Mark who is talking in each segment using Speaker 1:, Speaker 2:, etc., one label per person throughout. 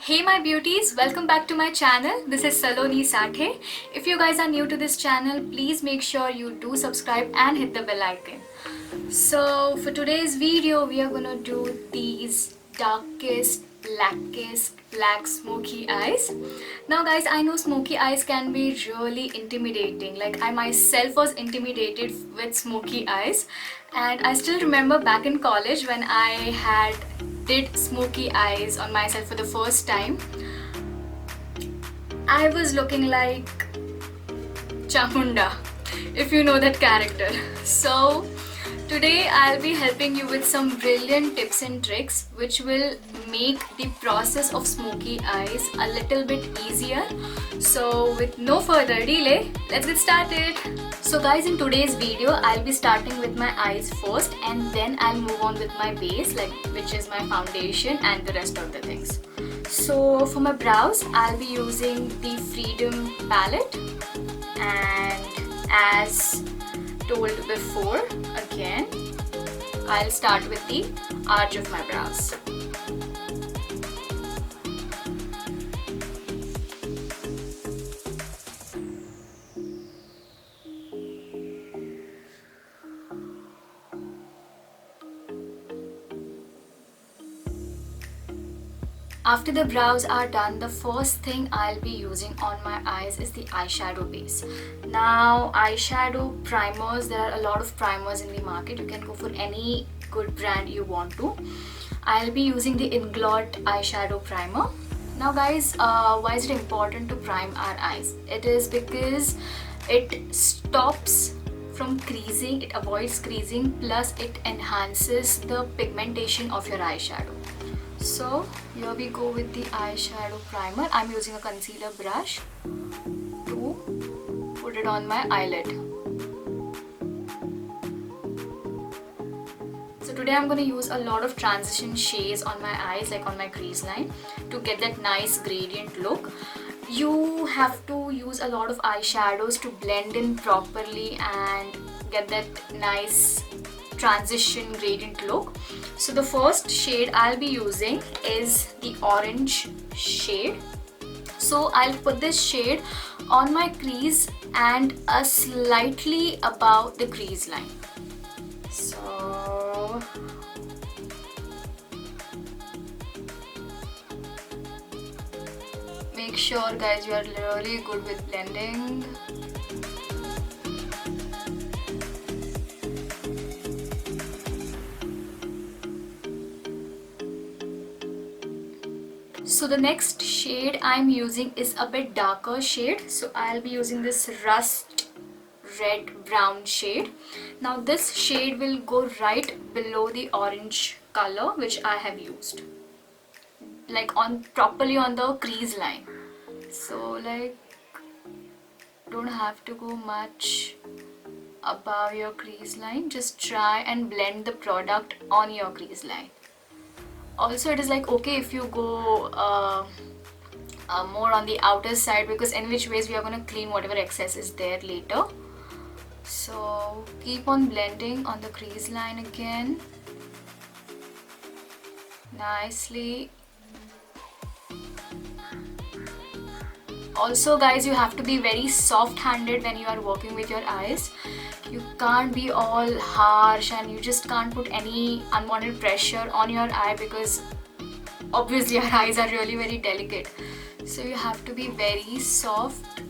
Speaker 1: Hey my beauties, welcome back to my channel. This is Saloni Sathe. If you guys are new to this channel, please make sure you do subscribe and hit the bell icon. So for today's video, we are gonna do these darkest, black smoky eyes. Now guys, I know smoky eyes can be really intimidating. Like I myself was intimidated with smoky eyes, and I still remember back in college when I did smoky eyes on myself for the first time. I was looking like Chamunda, if you know that character. So today I'll be helping you with some brilliant tips and tricks which will make the process of smoky eyes a little bit easier. So with no further delay, let's get started. So guys, in today's video I'll be starting with my eyes first, and then I'll move on with my base, which is my foundation and the rest of the things. So for my brows, I'll be using the Freedom palette, and as told before, again I'll start with the arch of my brows. After the brows are done, the first thing I'll be using on my eyes is the eyeshadow base. Now, eyeshadow primers, there are a lot of primers in the market. You can go for any good brand you want to. I'll be using the Inglot eyeshadow primer. Now guys, why is it important to prime our eyes? It is because it stops from creasing, it avoids creasing, plus it enhances the pigmentation of your eyeshadow. So here we go with the eyeshadow primer. I'm using a concealer brush to put it on my eyelid. So today I'm going to use a lot of transition shades on my eyes, like on my crease line, to get that nice gradient look. You have to use a lot of eyeshadows to blend in properly and get that nice transition gradient look. So the first shade I'll be using is the orange shade. So I'll put this shade on my crease and slightly above the crease line. So make sure guys you are really good with blending. So the next shade I'm using is a bit darker shade. So I'll be using this rust red brown shade. Now this shade will go right below the orange color which I have used, like properly on the crease line. So like don't have to go much above your crease line, just try and blend the product on your crease line. Also, it is like okay if you go more on the outer side, because in which ways we are going to clean whatever excess is there later. So keep on blending on the crease line again nicely. Also guys, you have to be very soft handed when you are working with your eyes. You can't be all harsh, and you just can't put any unwanted pressure on your eye, because obviously our eyes are really very delicate. So you have to be very soft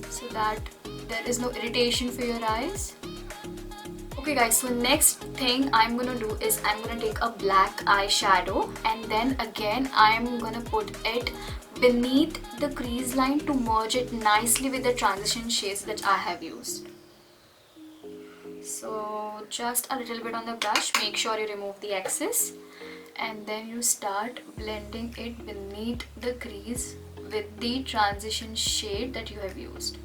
Speaker 1: so that there is no irritation for your eyes. Okay guys, so next thing I'm gonna do is I'm gonna take a black eyeshadow, and then again I'm gonna put it beneath the crease line to merge it nicely with the transition shades that I have used. So just a little bit on the brush, make sure you remove the excess, and then you start blending it beneath the crease with the transition shade that you have used.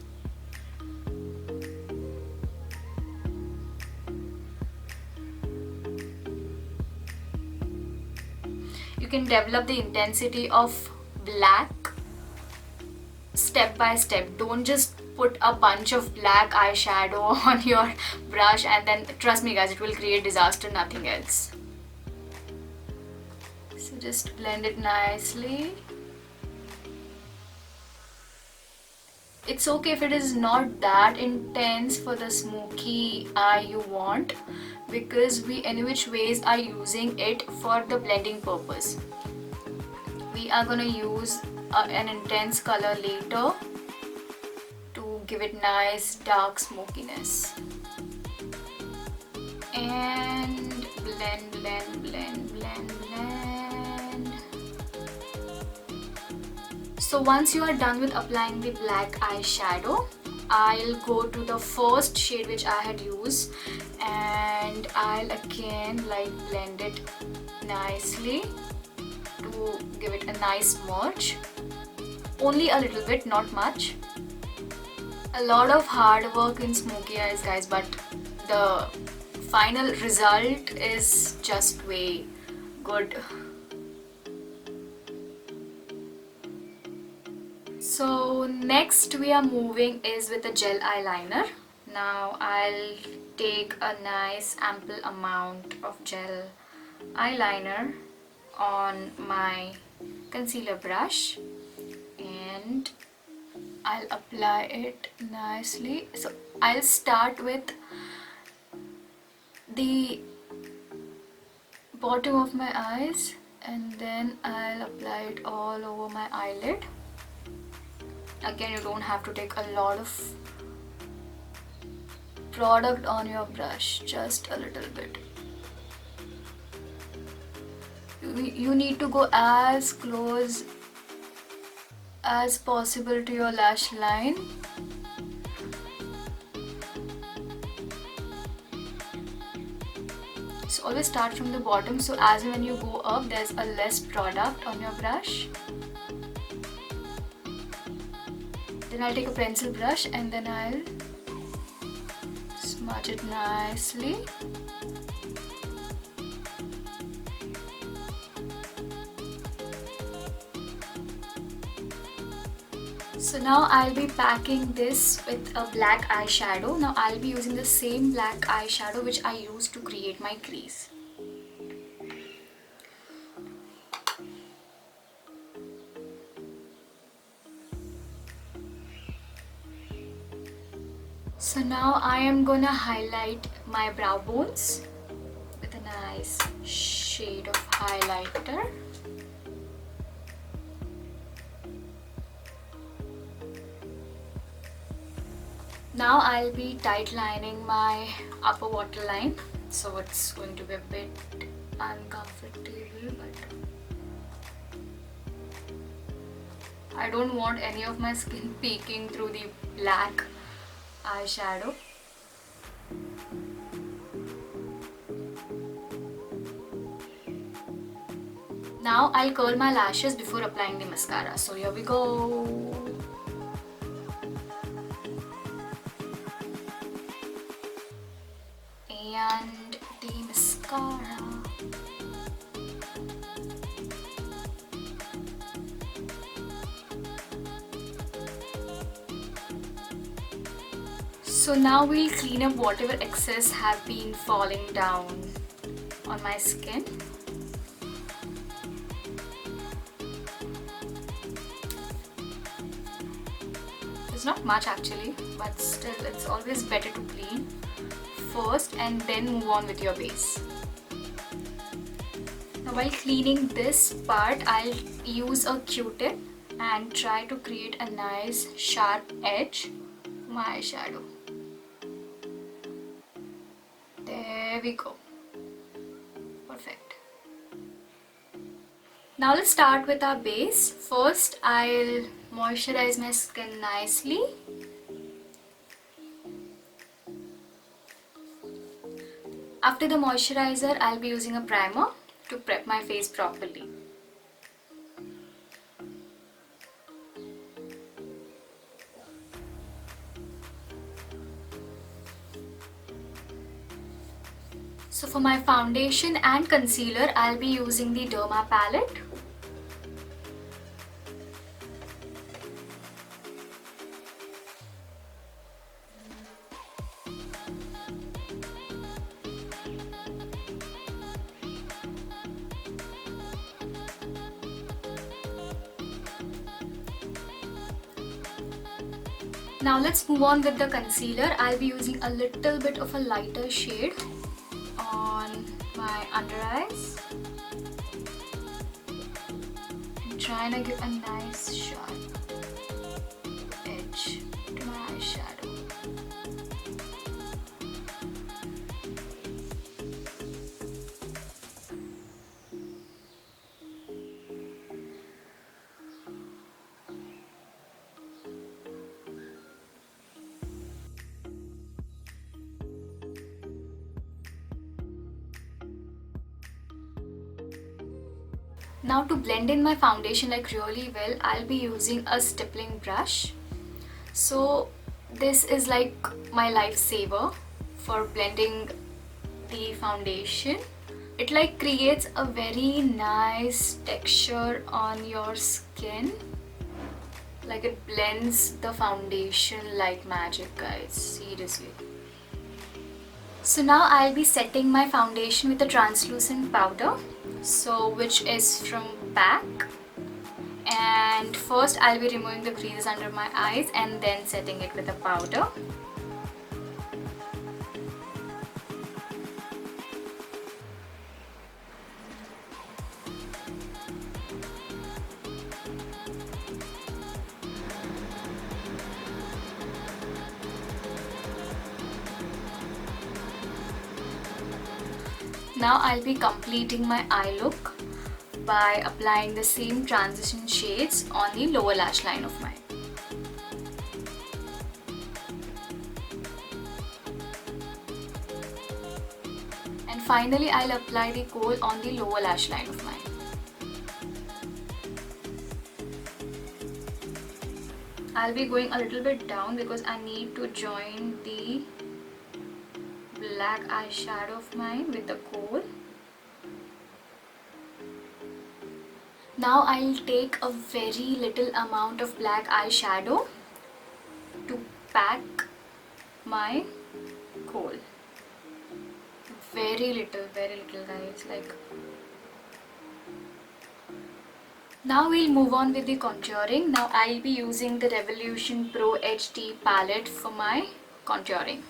Speaker 1: You can develop the intensity of black step by step. Don't just put a bunch of black eyeshadow on your brush and then trust me guys, it will create disaster, nothing else. So just blend it nicely. It's okay if it is not that intense for the smoky eye you want, because we any which ways are using it for the blending purpose. We are gonna use an intense color later to give it nice dark smokiness. And blend, blend, blend, blend, blend. So once you are done with applying the black eyeshadow, I'll go to the first shade which I had used, and I'll again like blend it nicely to give it a nice merge. Only a little bit, not much. A lot of hard work in smoky eyes, guys, but the final result is just way good. So next we are moving is with a gel eyeliner. Now I'll take a nice ample amount of gel eyeliner on my concealer brush, and I'll apply it nicely. So I'll start with the bottom of my eyes, and then I'll apply it all over my eyelid. Again, you don't have to take a lot of product on your brush, just a little bit. You need to go as close as possible to your lash line. So always start from the bottom, so as when you go up, there's a less product on your brush. Then I'll take a pencil brush and then I'll smudge it nicely. So now I'll be packing this with a black eyeshadow. Now I'll be using the same black eyeshadow which I used to create my crease. So now I am gonna highlight my brow bones with a nice shade of highlighter. Now I'll be tight lining my upper waterline, so it's going to be a bit uncomfortable, but I don't want any of my skin peeking through the black eyeshadow. Now I'll curl my lashes before applying the mascara. So here we go. And the mascara. So now we'll clean up whatever excess have been falling down on my skin. It's not much actually, but still it's always better to clean first and then move on with your base. Now while cleaning this part, I'll use a Q-tip and try to create a nice sharp edge for my eyeshadow. There we go. Perfect. Now let's start with our base. First, I'll moisturize my skin nicely. After the moisturizer, I'll be using a primer to prep my face properly. So for my foundation and concealer, I'll be using the Derma palette. Now let's move on with the concealer. I'll be using a little bit of a lighter shade on my under eyes. I'm trying to give a nice sharp edge to my eyeshadow. Now to blend in my foundation like really well, I'll be using a stippling brush. So this is like my lifesaver for blending the foundation. It like creates a very nice texture on your skin. Like it blends the foundation like magic, guys, seriously. So now I'll be setting my foundation with a translucent powder, so which is from MAC. And first I'll be removing the creases under my eyes and then setting it with a powder. Now I'll be completing my eye look by applying the same transition shades on the lower lash line of mine. And finally I'll apply the kohl on the lower lash line of mine. I'll be going a little bit down because I need to join the black eyeshadow of mine with the kohl. Now I'll take a very little amount of black eyeshadow to pack my kohl. Very little guys, like. Now we'll move on with the contouring. Now I'll be using the Revolution Pro HD palette for my contouring.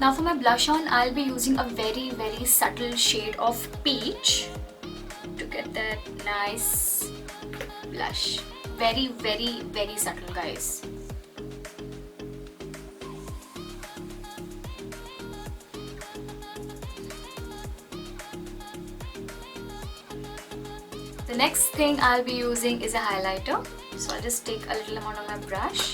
Speaker 1: Now for my blush on, I'll be using a very subtle shade of peach to get that nice blush. Very subtle, guys. The next thing I'll be using is a highlighter. So I'll just take a little amount on my brush.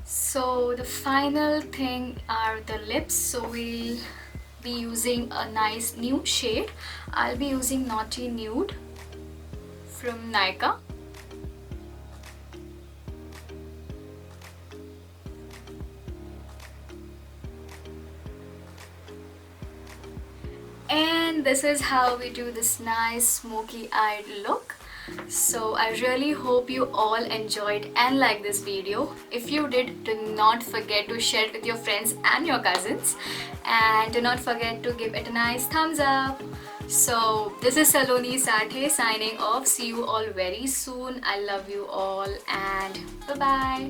Speaker 1: So the final thing are the lips. So we'll be using a nice nude shade. I'll be using Naughty Nude from Nykaa. And this is how we do this nice smoky eyed look. So I really hope you all enjoyed and liked this video. If you did, do not forget to share it with your friends and your cousins, and do not forget to give it a nice thumbs up. So this is Saloni Sathe signing off. See you all very soon. I love you all and bye bye.